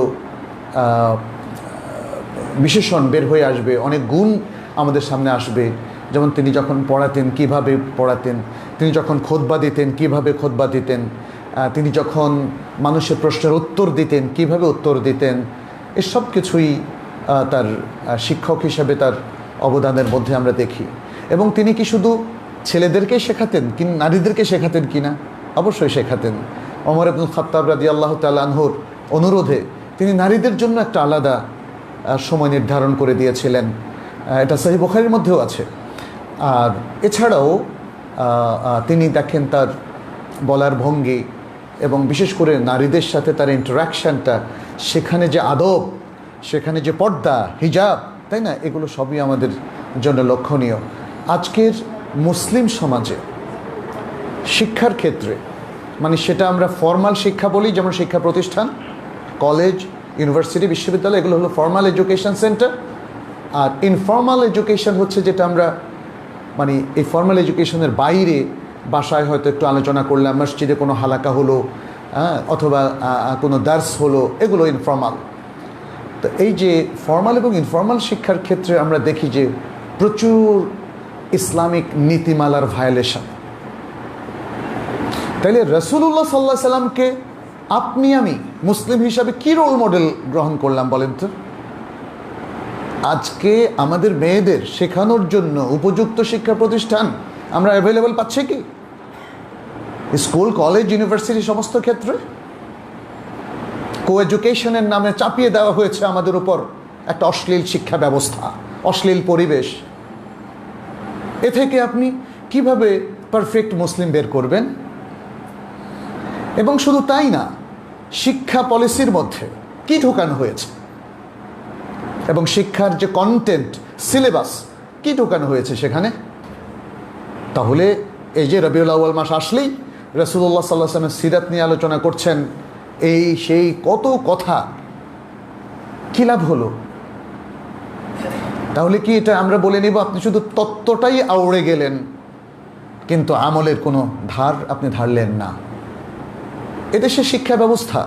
বিশেষণ বের হয়ে আসবে, অনেক গুণ আমাদের সামনে আসবে। যেমন তিনি যখন পড়াতেন কিভাবে পড়াতেন, তিনি যখন খুতবা দিতেন কিভাবে খুতবা দিতেন, তিনি যখন মানুষের প্রশ্নের উত্তর দিতেন কিভাবে উত্তর দিতেন, এসব কিছুই তার শিক্ষক হিসাবে তার অবদানের মধ্যে আমরা দেখি। এবং তিনি কি শুধু ছেলেদেরকে শেখাতেন, কি নারীদেরকে শেখাতেন কিনা? অবশ্যই শেখাতেন। ওমর ইবনুল খাত্তাব রাদিয়াল্লাহু তাআলা আনহুর অনুরোধে তিনি নারীদের জন্য একটা আলাদা সময় নির্ধারণ করে দিয়েছিলেন। এটা সহিহ বুখারীর মধ্যেও আছে। আর এছাড়াও তিনি দেখেন তার বলার ভঙ্গি এবং বিশেষ করে নারীদের সাথে তার ইন্টারাকশানটা, সেখানে যে আদব, সেখানে যে পর্দা, হিজাব, তাই না, এগুলো সবই আমাদের জন্য লক্ষণীয়। আজকের মুসলিম সমাজে শিক্ষার ক্ষেত্রে, মানে সেটা আমরা ফর্মাল শিক্ষা বলি, যেমন শিক্ষা প্রতিষ্ঠান, কলেজ, ইউনিভার্সিটি, বিশ্ববিদ্যালয়, এগুলো হলো ফর্মাল এডুকেশন সেন্টার। আর ইনফর্মাল এডুকেশন হচ্ছে যেটা আমরা মানে এই ফর্মাল এডুকেশনের বাইরে বাসায় হয়তো একটু আলোচনা করলাম, মসজিদে কোনো হালাকা হলো, অথবা কোনো দার্স হলো, এগুলো ইনফর্মাল। তো এই যে ফর্মাল এবং ইনফর্মাল শিক্ষার ক্ষেত্রে আমরা দেখি যে প্রচুর ইসলামিক নীতিমালার ভায়োলেশন। তাইলে রাসূলুল্লাহ সাল্লাল্লাহু আলাইহি সাল্লামকে আপনি আমি মুসলিম হিসাবে কি রোল মডেল গ্রহণ করলাম বলেন তো? আজকে আমাদের মেয়েদের শেখানোর জন্য উপযুক্ত শিক্ষা প্রতিষ্ঠান আমরা অ্যাভেলেবল পাচ্ছি কি? স্কুল, কলেজ, ইউনিভার্সিটি সমস্ত ক্ষেত্রে কো এডুকেশনের নামে চাপিয়ে দেওয়া হয়েছে আমাদের উপর একটা অশ্লীল শিক্ষা ব্যবস্থা, অশ্লীল পরিবেশ। এ থেকে আপনি কিভাবে পারফেক্ট মুসলিম বের করবেন? এবং শুধু তাই না, শিক্ষা পলিসির মধ্যে কি ঢোকানো হয়েছে এবং শিক্ষার যে কন্টেন্ট, সিলেবাস কি ঢোকানো হয়েছে সেখানে। তাহলে এই যে রবিউল আউয়াল মাস আসলেই রাসূলুল্লাহ সাল্লাল্লাহু আলাইহি ওয়াসাল্লামের সিরাত নিয়ে আলোচনা করছেন, এই সেই কত কথা, কি লাভ হলো? তাহলে কি এটা আমরা বলে নিব আপনি শুধু তত্ত্বটাই আউড়ে গেলেন, কিন্তু আমলের কোনো ধার আপনি ধারলেন না? এদেশের শিক্ষা ব্যবস্থা,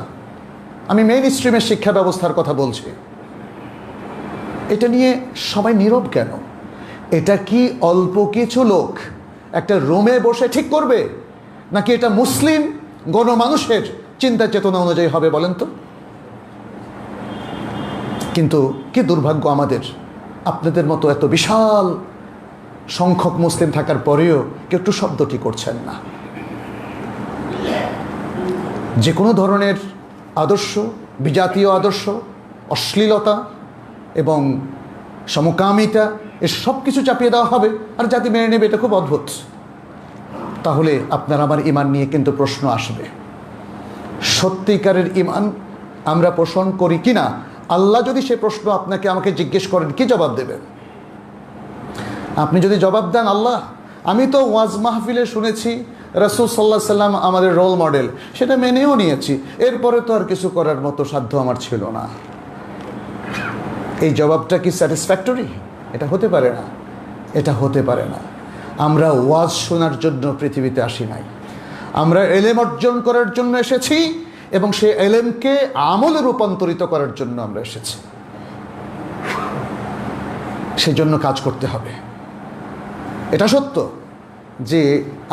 আমি মেইন স্ট্রিমের শিক্ষা ব্যবস্থার কথা বলছি, এটা নিয়ে সবাই নীরব কেন? এটা কি অল্প কিছু লোক একটা রুমে বসে ঠিক করবে, নাকি এটা মুসলিম গণমানুষের চিন্তা চেতনা অনুযায়ী হবে বলেন তো? কিন্তু কি দুর্ভাগ্য আমাদের, আপনাদের মতো এত বিশাল সংখ্যক মুসলিম থাকার পরেও কেউ একটু শব্দটি করছেন না। যে কোনো ধরনের আদর্শ, বিজাতীয় আদর্শ, অশ্লীলতা এবং সমকামিতা, এ সব কিছু চাপিয়ে দেওয়া হবে আর জাতি মেনে নেবে, এটা খুব অদ্ভুত। তাহলে আপনার আমার ইমান নিয়ে কিন্তু প্রশ্ন আসবে। সত্যিকারের ইমান আমরা পোষণ করি কিনা, আল্লাহ যদি সে প্রশ্ন আপনাকে আমাকে জিজ্ঞেস করেন, কি জবাব দেবেন? আপনি যদি জবাব দেন, আল্লাহ আমি তো ওয়াজ মাহফিলে শুনেছি রাসূল সাল্লাল্লাহু আলাইহি সাল্লাম আমাদের রোল মডেল, সেটা মেনেও নিয়েছি, এরপরে তো আর কিছু করার মতো সাধ্য আমার ছিল না, এই জবাবটা কি স্যাটিসফ্যাক্টরি? এটা হতে পারে না, এটা হতে পারে না। আমরা ওয়াজ শোনার জন্য পৃথিবীতে আসি নাই, আমরা এলেম অর্জন করার জন্য এসেছি এবং সেই এলেমকে আমলে রূপান্তরিত করার জন্য আমরা এসেছি। সেজন্য কাজ করতে হবে। এটা সত্য যে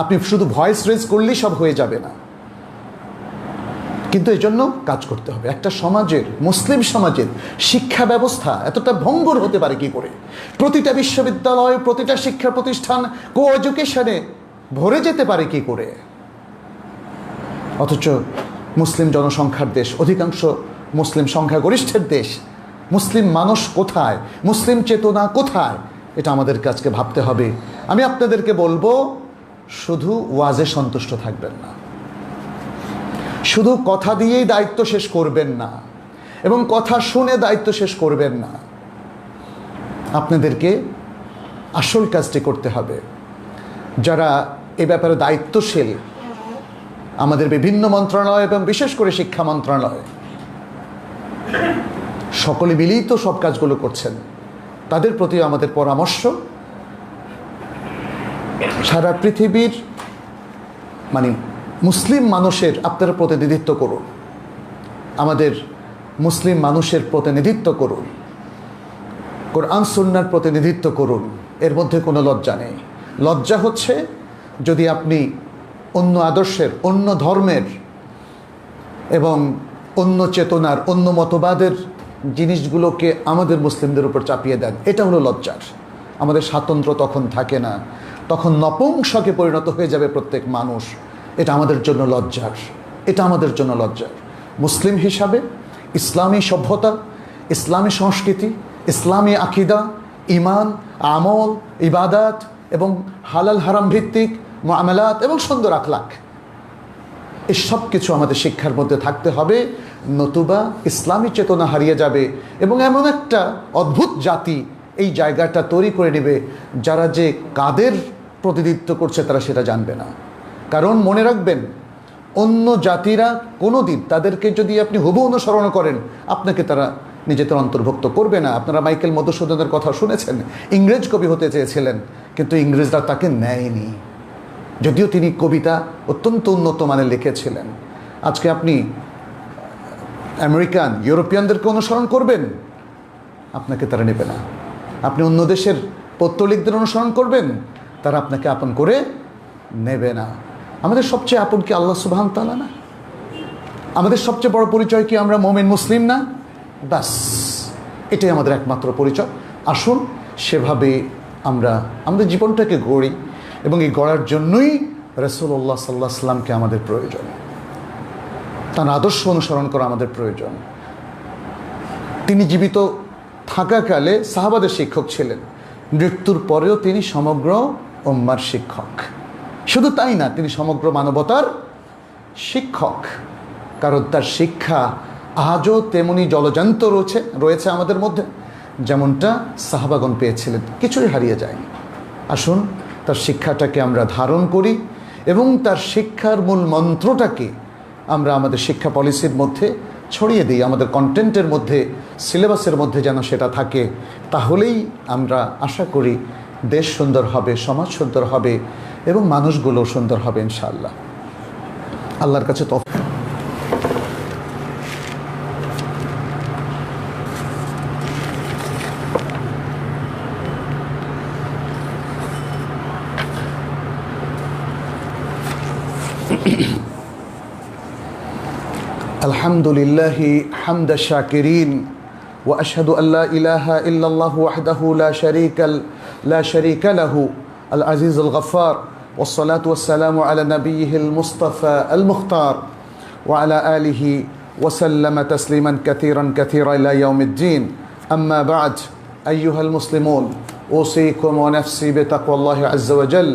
আপনি শুধু ভয়েস রেজ করলেই সব হয়ে যাবে না, কিন্তু এই জন্য কাজ করতে হবে। একটা সমাজের, মুসলিম সমাজের শিক্ষা ব্যবস্থা এতটা ভঙ্গুর হতে পারে কি করে? প্রতিটা বিশ্ববিদ্যালয়, প্রতিটা শিক্ষা প্রতিষ্ঠান কো এডুকেশনে ভরে যেতে পারে কি করে? অথচ মুসলিম জনসংখ্যার দেশ, অধিকাংশ মুসলিম সংখ্যাগরিষ্ঠের দেশ, মুসলিম মানুষ কোথায়, মুসলিম চেতনা কোথায়, এটা আমাদের কাছকে ভাবতে হবে। আমি আপনাদেরকে বলবো, শুধু ওয়াজে সন্তুষ্ট থাকবেন না, শুধু কথা দিয়েই দায়িত্ব শেষ করবেন না, এবং কথা শুনে দায়িত্ব শেষ করবেন না। আপনাদেরকে আসল কাজটি করতে হবে। যারা এ ব্যাপারে দায়িত্বশীল, আমাদের বিভিন্ন মন্ত্রণালয় এবং বিশেষ করে শিক্ষা মন্ত্রণালয়, সকলে মিলেই তো সব কাজগুলো করছেন, তাদের প্রতি আমাদের পরামর্শ, সারা পৃথিবীর মানে মুসলিম মানুষের আপনারা প্রতিনিধিত্ব করুন, আমাদের মুসলিম মানুষের প্রতিনিধিত্ব করুন, কোরআন সুন্নাহর প্রতিনিধিত্ব করুন। এর মধ্যে কোনো লজ্জা নেই। লজ্জা হচ্ছে যদি আপনি অন্য আদর্শের, অন্য ধর্মের এবং অন্য চেতনার, অন্য মতবাদের জিনিসগুলোকে আমাদের মুসলিমদের উপর চাপিয়ে দেন, এটা হলো লজ্জার। আমাদের স্বাতন্ত্র্য তখন থাকে না, তখন নপুংসকে পরিণত হয়ে যাবে প্রত্যেক মানুষ। এটা আমাদের জন্য লজ্জার। এটা আমাদের জন্য লজ্জার। মুসলিম হিসাবে ইসলামী সভ্যতা, ইসলামী সংস্কৃতি, ইসলামী আকিদা, ইমান, আমল, ইবাদাত এবং হালাল হারাম ভিত্তিক মুআমালাত এবং সুন্দর আখলাক, এই সব কিছু আমাদের শিক্ষার মধ্যে থাকতে হবে, নতুবা ইসলামী চেতনা হারিয়ে যাবে এবং এমন একটা অদ্ভুত জাতি এই জায়গাটা তৈরি করে নেবে যারা যে কাদের প্রতিনিধিত্ব করছে তারা সেটা জানবে না। কারণ মনে রাখবেন, অন্য জাতিরা কোনো দিন তাদেরকে যদি আপনি হুবহু অনুসরণ করেন, আপনাকে তারা নিজেদের অন্তর্ভুক্ত করবে না। আপনারা মাইকেল মধুসূদনের কথা শুনেছেন, ইংরেজ কবি হতে চেয়েছিলেন কিন্তু ইংরেজরা তাকে নেয়নি, যদিও তিনি কবিতা অত্যন্ত উন্নত মানের লিখেছিলেন। আজকে আপনি আমেরিকান, ইউরোপিয়ানদেরকে অনুসরণ করবেন, আপনাকে তারা নেবে না। আপনি অন্য দেশের পৌত্তলিকদের অনুসরণ করবেন, তারা আপনাকে আপন করে নেবে না। আমাদের সবচেয়ে আপন কি আল্লাহ সুবহানাহু ওয়া তাআলা না? আমাদের সবচেয়ে বড় পরিচয় কি আমরা মুমিন মুসলিম না? বাস, এটাই আমাদের একমাত্র পরিচয়। আসুন সেভাবে আমরা আমাদের জীবনটাকে গড়ি এবং এই গড়ার জন্যই রাসূলুল্লাহ সাল্লাল্লাহু আলাইহি ওয়াসাল্লামকে আমাদের প্রয়োজন, তার আদর্শ অনুসরণ করা আমাদের প্রয়োজন। তিনি জীবিত থাকাকালে সাহাবাদের শিক্ষক ছিলেন, মৃত্যুর পরেও তিনি সমগ্র উম্মার শিক্ষক। শুধু তাই না, তিনি সমগ্র মানবতার শিক্ষক, কারণ তার শিক্ষা আজও তেমনি জলজান্ত রয়েছে আমাদের মধ্যে, যেমনটা সাহাবাগণ পেয়েছিলেন, কিছুই হারিয়ে যায়নি। আসুন তার শিক্ষাটাকে আমরা ধারণ করি এবং তার শিক্ষার মূল মন্ত্রটাকে আমরা আমাদের শিক্ষা পলিসির মধ্যে ছড়িয়ে দিই, আমাদের কন্টেন্টের মধ্যে, সিলেবাসের মধ্যে যেন সেটা থাকে। তাহলেই আমরা আশা করি দেশ সুন্দর হবে, সমাজ সুন্দর হবে এবং মানুষগুলো সুন্দর হবে ইনশাআল্লাহ। আল্লাহর কাছে তৌফিক। الحمد لله حمد الشاكرين وأشهد أن لا إله إلا الله وحده لا شريك له العزيز الغفار، والصلاة والسلام على نبيه المصطفى المختار وعلى آله وسلم تسليما كثيرا إلى يوم الدين. أما بعد، أيها المسلمون، أوصيكم ونفسي بتقوى الله عز وجل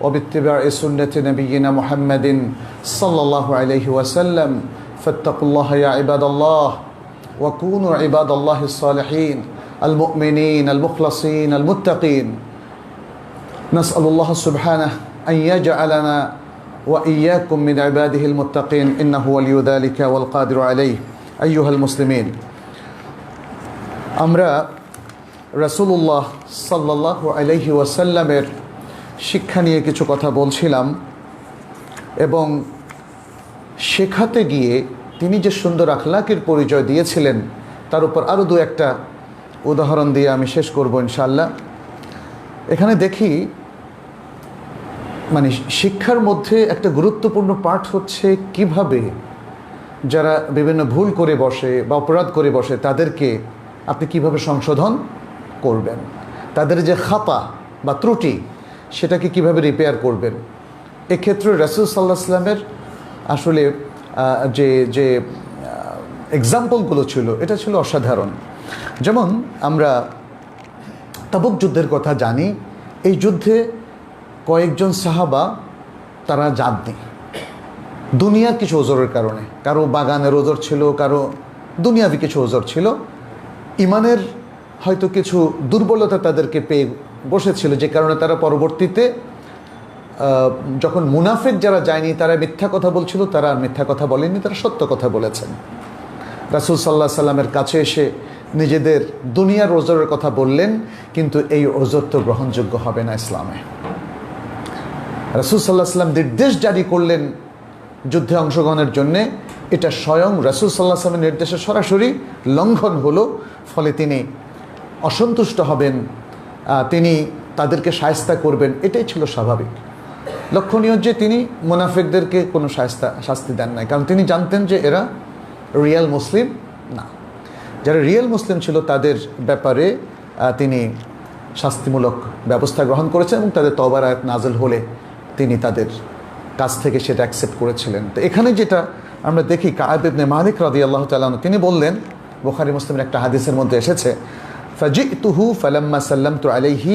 وباتباع سنة نبينا محمد صلى الله عليه وسلم. فاتقوا الله يا عباد الله، وكونوا عباد الله الصالحين المؤمنين المخلصين المتقين. نسأل الله سبحانه أن يجعلنا وإياكم من عباده المتقين، إنه ولي ذلك والقادر عليه. أيها المسلمين، আমরা রাসূলুল্লাহ সাল্লাল্লাহু আলাইহি ওয়াসাল্লামের শিক্ষা নিয়ে কিছু কথা বলছিলাম এবং শেখাতে গিয়ে তিনি যে সুন্দর আখলাকের পরিচয় দিয়েছিলেন তার উপর আরও দু একটা উদাহরণ দিয়ে আমি শেষ করব ইনশাআল্লাহ। এখানে দেখি মানে শিক্ষার মধ্যে একটা গুরুত্বপূর্ণ পার্ট হচ্ছে কিভাবে যারা বিভিন্ন ভুল করে বসে বা অপরাধ করে বসে তাদেরকে আপনি কিভাবে সংশোধন করবেন, তাদের যে খাতা বা ত্রুটি সেটাকে কিভাবে রিপেয়ার করবেন। এক্ষেত্রে রাসূল সাল্লাল্লাহু আলাইহি ওয়াসাল্লামের আসলে যে এক্সাম্পলগুলো ছিল এটা ছিল অসাধারণ। যেমন আমরা তাবুক যুদ্ধের কথা জানি, এই যুদ্ধে কয়েকজন সাহাবা তারা যাননি দুনিয়ার কিছু ওজরের কারণে, কারো বাগানের ওজর ছিল, কারো দুনিয়াবি কিছু ওজর ছিল, ইমানের হয়তো কিছু দুর্বলতা তাদেরকে পেয়ে বসেছিল, যে কারণে তারা পরবর্তীতে যখন মুনাফিক যারা যায়নি তারা মিথ্যা কথা বলছিল, তারা আর মিথ্যা কথা বলেনি, তারা সত্য কথা বলেছেন। রাসূল সাল্লাল্লাহু আলাইহি সাল্লামের কাছে এসে নিজেদের দুনিয়ার ওজরের কথা বললেন, কিন্তু এই ওজর তো গ্রহণযোগ্য হবে না ইসলামে। রাসূল সাল্লাল্লাহু আলাইহি সাল্লাম নির্দেশ জারি করলেন যুদ্ধে অংশগ্রহণের জন্যে, এটা স্বয়ং রাসূল সাল্লাল্লাহু আলাইহি সাল্লামের নির্দেশের সরাসরি লঙ্ঘন হলো, ফলে তিনি অসন্তুষ্ট হবেন, তিনি তাদেরকে শায়েস্তা করবেন, এটাই ছিল স্বাভাবিক। লক্ষণীয় যে তিনি মুনাফিকদেরকে কোনো শাস্তি দেন নাই, কারণ তিনি জানতেন যে এরা রিয়েল মুসলিম না। যারা রিয়েল মুসলিম ছিল তাদের ব্যাপারে তিনি শাস্তিমূলক ব্যবস্থা গ্রহণ করেছেন এবং তাদের তওবার আয়াত নাযিল হলে তিনি তাদের কাছ থেকে সেটা অ্যাকসেপ্ট করেছিলেন। তো এখানে যেটা আমরা দেখি কায়েব ইবনে মালিক রাদিয়াল্লাহু তাআলা আনহু তিনি বললেন, বুখারী মুসলিমের একটা হাদিসের মধ্যে এসেছে, ফাজিতুহু ফালাম্মা সাল্লামতু আলাইহি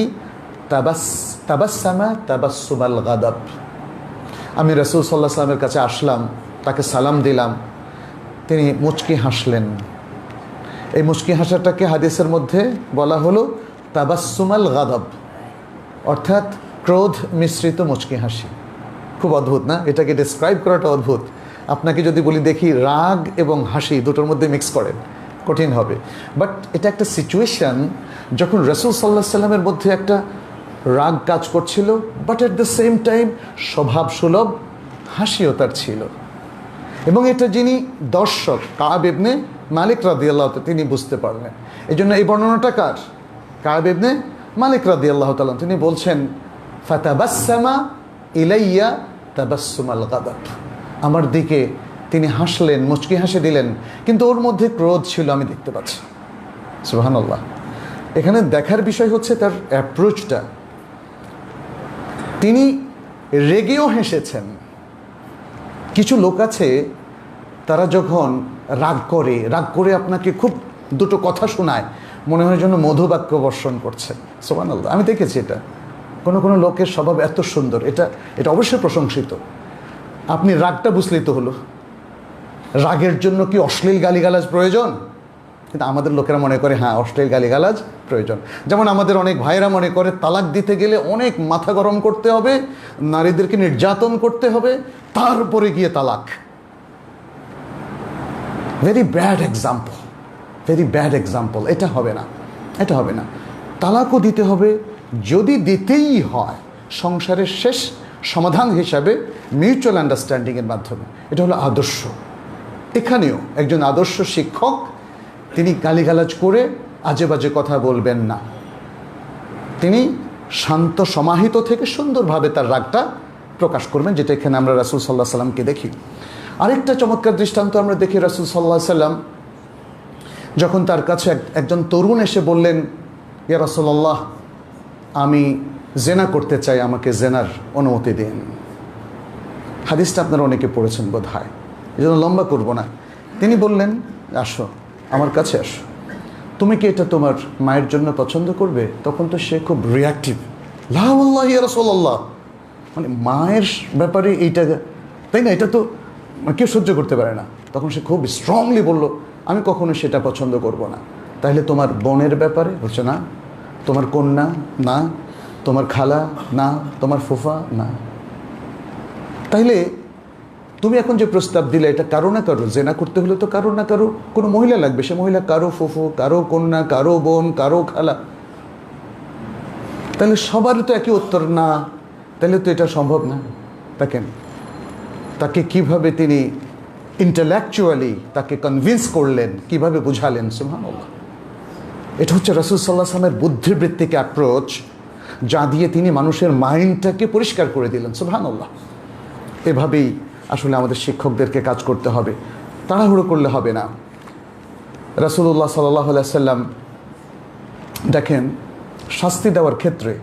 তাবাসসামা তাবাসসুমাল গাদাব। আমি রাসূল সাল্লাল্লাহু আলাইহি ওয়াসাল্লামের কাছে আসলাম, তাকে সালাম দিলাম, তিনি মুচকি হাসলেন। এই মুচকি হাসাটাকে হাদিসের মধ্যে বলা হলো তাবাসসুমাল গাদাব, অর্থাৎ ক্রোধ মিশ্রিত মুচকি হাসি। খুব অদ্ভুত না? এটাকে ডেসক্রাইব করাটা অদ্ভুত। আপনাকে যদি বলি দেখি রাগ এবং হাসি দুটোর মধ্যে মিক্স করেন, কঠিন হবে। বাট এটা একটা সিচুয়েশান যখন রাসূল সাল্লাল্লাহু আলাইহি ওয়াসাল্লামের মধ্যে একটা রাগ কাজ করছিল, but at the same time স্বভাব সুলভ হাসিও তার ছিল। এবং এটা যিনি দর্শক কায়েব ইবনে মালিক রাদিয়াল্লাহু তাআলা তিনি বুঝতে পারলেন। এই জন্য এই বর্ণনাটা কার? কায়েব ইবনে মালিক রাদিয়াল্লাহু তাআলা। তিনি বলছেন ফাতাবাসসামা ইলাইয়া তাবাসসুমাল গাদাব, আমার দিকে তিনি হাসলেন, মুচকি হাসি দিলেন, কিন্তু ওর মধ্যে ক্রোধ ছিল আমি দেখতে পাচ্ছি। সুবহানাল্লাহ। এখানে দেখার বিষয় হচ্ছে তার অ্যাপ্রোচটা। তিনি রেগেও হেসেছেন। কিছু লোক আছে তারা যখন রাগ করে আপনাকে খুব দুটো কথা শোনায়, মনে হয় যেন মধুবাক্য বর্ষণ করছে। সুবহানাল্লাহ। আমি দেখেছি এটা। কোনো লোকের স্বভাব এত সুন্দর, এটা অবশ্যই প্রশংসিত। আপনি রাগটা বুঝলেই তো হলো। রাগের জন্য কি অশ্লীল গালিগালাজ প্রয়োজন? কিন্তু আমাদের লোকেরা মনে করে হ্যাঁ অশ্লীল গালিগালাজ প্রয়োজন। যেমন আমাদের অনেক ভাইয়েরা মনে করে তালাক দিতে গেলে অনেক মাথা গরম করতে হবে, নারীদেরকে নির্যাতন করতে হবে, তারপরে গিয়ে তালাক। Very bad example. এটা হবে না। তালাকও দিতে হবে, যদি দিতেই হয় সংসারের শেষ সমাধান হিসাবে মিউচুয়াল আন্ডারস্ট্যান্ডিংয়ের মাধ্যমে। এটা হলো আদর্শ। এখানেও একজন আদর্শ শিক্ষক তিনি গালিগালাজ করে আজে বাজে কথা বলবেন না। তিনি শান্ত সমাহিত থেকে সুন্দরভাবে তার রাগটা প্রকাশ করবেন, যেটা এখানে আমরা রাসূল সাল্লাল্লাহু আলাইহি সাল্লামকে দেখি। আরেকটা চমৎকার দৃষ্টান্ত আমরা দেখি, রাসূল সাল্লাল্লাহু আলাইহি সাল্লাম যখন তার কাছে একজন তরুণ এসে বললেন, ইয়া রাসূলুল্লাহ আমি জেনা করতে চাই, আমাকে জেনার অনুমতি দিন। হাদিসটা আপনারা অনেকে পড়েছেন বোধ হয়, এই জন্য লম্বা করবো না। তিনি বললেন, আসো আমার কাছে আসো, তুমি কি এটা তোমার মায়ের জন্য পছন্দ করবে? তখন তো সে খুব রিয়াক্টিভ, লা ওয়াল্লাহি ইয়া রাসূলুল্লাহ, মানে মায়ের ব্যাপারে এইটা, তাই না, এটা তো কেউ সহ্য করতে পারে না। তখন সে খুব স্ট্রংলি বলল, আমি কখনো সেটা পছন্দ করব না। তাহলে তোমার বোনের ব্যাপারে? বলছে না। তোমার কন্যা? না। তোমার খালা? না। তোমার ফুফা? না। তাইলে তুমি এখন যে প্রস্তাব দিলে, এটা কারো না কারো জেনা করতে হলে তো কারো না কারো কোনো মহিলা লাগবে। সে মহিলা কারো ফুফু, কারো কন্যা, কারো বোন, কারো খালা। তাহলে সবার তো একই উত্তর না, তাহলে তো এটা সম্ভব না। দেখেন তাকে কিভাবে তিনি ইন্টেলেকচুয়ালি তাকে কনভিন্স করলেন, কিভাবে বুঝালেন। সুবহানাল্লাহ। এটা হচ্ছে রাসূল সাল্লাল্লাহু আলাইহি ওয়াসাল্লামের বুদ্ধিবৃত্তিক অ্যাপ্রোচ, যা দিয়ে তিনি মানুষের মাইন্ডটাকে পরিষ্কার করে দিলেন। সুবহানাল্লাহ। এভাবেই আসলে আমাদের শিক্ষকদেরকে কাজ করতে হবে, তাড়াহুড়ো করলে হবে না। রাসূলুল্লাহ সাল্লাল্লাহু আলাইহি ওয়াসাল্লাম দেখেন শাস্তি দেওয়ার ক্ষেত্রে,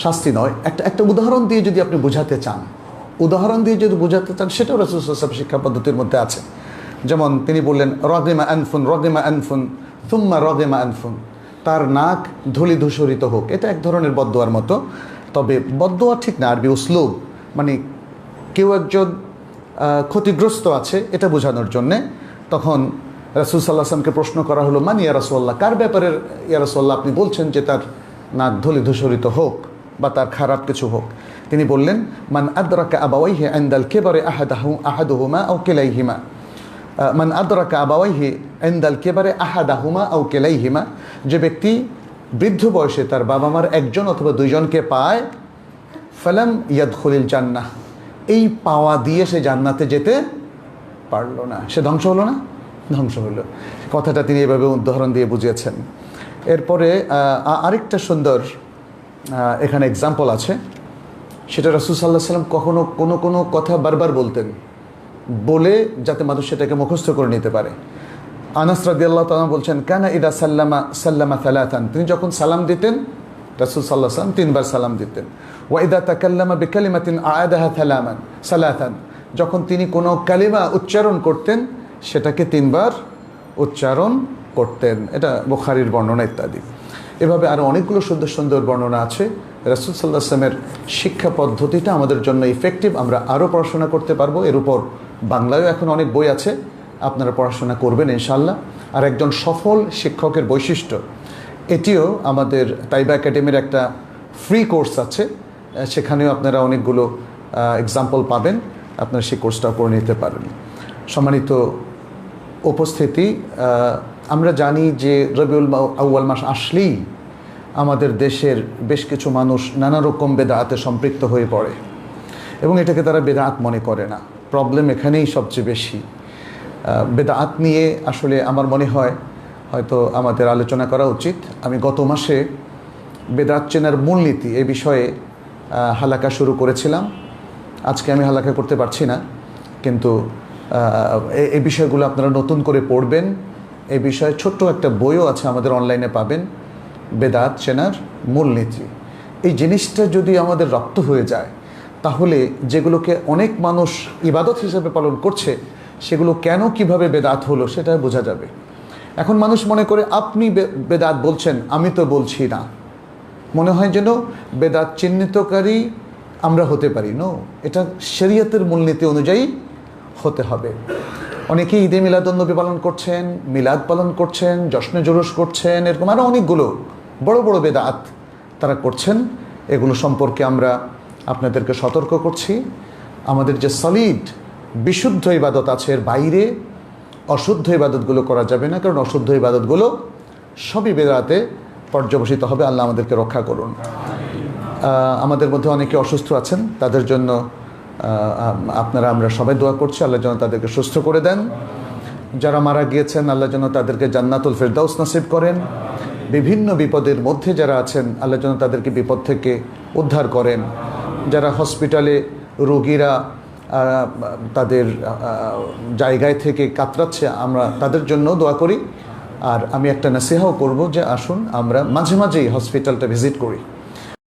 শাস্তি নয়, একটা উদাহরণ দিয়ে যদি আপনি বোঝাতে চান, সেটাও রাসূল সাল্লাল্লাহু আলাইহি ওয়াসাল্লাম শিক্ষা পদ্ধতির মধ্যে আছে। যেমন তিনি বললেন, রগিমা আনফুন থুম্মা রগিমা আনফুন, তার নাক ধূলি ধূসরিত হোক। এটা এক ধরনের বদদোয়ার মতো, তবে বদদোয়া ঠিক না, আরবি উসলুব, মানে কেউ একজন ক্ষতিগ্রস্ত আছে এটা বোঝানোর জন্যে। তখন রাসূল সাল্লাল্লাহু আলাইহি ওয়াসাল্লামকে প্রশ্ন করা হলো, মান ইয়া রাসূলুল্লাহ, কার ব্যাপারে ইয়া রাসূলুল্লাহ আপনি বলছেন যে তার নাক ধূলি ধূসরিত হোক বা তার খারাপ কিছু হোক? তিনি বললেন, মান আদরাকা আবাওয়াইহি ইনদাল কিবারি আহাদুহুমা আও কিলাইহিমা, মান আদরাকা আবাওয়াইহি ইনদাল কিবারি আহাদুহুমা আও কিলাইহিমা, যে ব্যক্তি বৃদ্ধ বয়সে তার বাবা মার একজন অথবা দুইজনকে পায়, ফালাম ইয়াদখুলিল জান্নাহ, এই পাওয়া দিয়ে সে জান্নাতে যেতে পারলো না, সে ধ্বংস হলো না? ধ্বংস হলো। কথাটা তিনি এভাবে উদাহরণ দিয়ে বুঝিয়েছেন। এরপরে আরেকটা সুন্দর এখানে এক্সাম্পল আছে, সেটা রাসূল সাল্লাল্লাহু আলাইহি ওয়াসাল্লাম কখনো কোনো কথা বারবার বলতেন, বলে যাতে মানুষ সেটাকে মুখস্থ করে নিতে পারে। আনাস রাদিয়াল্লাহু তাআলা বলছেন, কানা ইদা সাল্লামা সালাতান, তিনি যখন সালাম দিতেন রাসূল সাল্লাল্লাহু আলাইহি ওয়াসাল্লাম 3 বার সালাম দিতেন। ওয়াইদা তাকাল্লামা বিকালিমাতিন আ'আদাহা সালাতান, যখন তিনি কোনো কালিমা উচ্চারণ করতেন সেটাকে 3 বার উচ্চারণ করতেন। এটা বুখারীর বর্ণনা ইত্যাদি। এভাবে আরও অনেকগুলো সুন্দর সুন্দর বর্ণনা আছে। রাসূল সাল্লাল্লাহু আলাইহি ওয়াসাল্লামের শিক্ষা পদ্ধতিটা আমাদের জন্য ইফেক্টিভ, আমরা আরও পড়াশোনা করতে পারবো। এর উপর বাংলায়ও এখন অনেক বই আছে, আপনারা পড়াশোনা করবেন ইনশাআল্লাহ। আর একজন সফল শিক্ষকের বৈশিষ্ট্য, এটিও আমাদের তাইবা একাডেমির একটা ফ্রি কোর্স আছে, সেখানেও আপনারা অনেকগুলো এক্সাম্পল পাবেন, আপনারা সেই কোর্সটাও করে নিতে পারেন। সম্মানিত উপস্থিতি, আমরা জানি যে রবিউল আউয়াল মাস আসলেই আমাদের দেশের বেশ কিছু মানুষ নানা রকম বেদাতে সম্পৃক্ত হয়ে পড়ে এবং এটাকে তারা বেদাত মনে করে না। প্রবলেম এখানেই সবচেয়ে বেশি। বেদাত নিয়ে আসলে আমার মনে হয় হয়তো আমাদের আলোচনা করা উচিত। আমি গত মাসে বেদাত চেনার মূলনীতি এই বিষয়ে হালাকা শুরু করেছিলাম। আজকে আমি হালাকা করতে পারছি না, কিন্তু এই বিষয়গুলো আপনারা নতুন করে পড়বেন। এই বিষয়ে ছোট্ট একটা বইও আছে, আমাদের অনলাইনে পাবেন, বেদাত চেনার মূলনীতি। এই জিনিসটা যদি আমাদের রপ্ত হয়ে যায়, তাহলে যেগুলোকে অনেক মানুষ ইবাদত হিসেবে পালন করছে সেগুলো কেন কিভাবে বেদাত হলো সেটা বোঝা যাবে। এখন মানুষ মনে করে আপনি বেদাত বলছেন, আমি তো বলছি না। মনে হয় যেন বেদাত চিহ্নিতকারী আমরা হতে পারি। নো, এটা শরীয়তের মূলনীতি অনুযায়ী হতে হবে। অনেকেই ঈদে মিলাদুন্নবী পালন করছেন, মিলাদ পালন করছেন, জশ্নে জুলুস করছেন, এরকম আরও অনেকগুলো বড় বড় বেদাত তারা করছেন। এগুলো সম্পর্কে আমরা আপনাদেরকে সতর্ক করছি। আমাদের যে সলিড বিশুদ্ধ ইবাদত আছে, এর বাইরে অশুদ্ধ ইবাদতগুলো করা যাবে না, কারণ অশুদ্ধ ইবাদতগুলো সবই বেদাতে পর্যবসিত হবে। আল্লাহ আমাদেরকে রক্ষা করুন। আমাদের মধ্যে অনেকে অসুস্থ আছেন, তাদের জন্য আমরা সবাই দোয়া করছি, আল্লাহ যেন তাদেরকে সুস্থ করে দেন। যারা মারা গিয়েছেন, আল্লাহ যেন তাদেরকে জান্নাতুল ফেরদাউস নসিব করেন। বিভিন্ন বিপদের মধ্যে যারা আছেন, আল্লাহ যেন তাদেরকে বিপদ থেকে উদ্ধার করেন। যারা হসপিটালে রোগীরা তাদের জায়গায় থেকে কাতরাচ্ছে, আমরা তাদের জন্য দোয়া করি। আর আমি একটা নসিহাও করব যে আসুন আমরা মাঝে মাঝেই হসপিটালটা ভিজিট করি।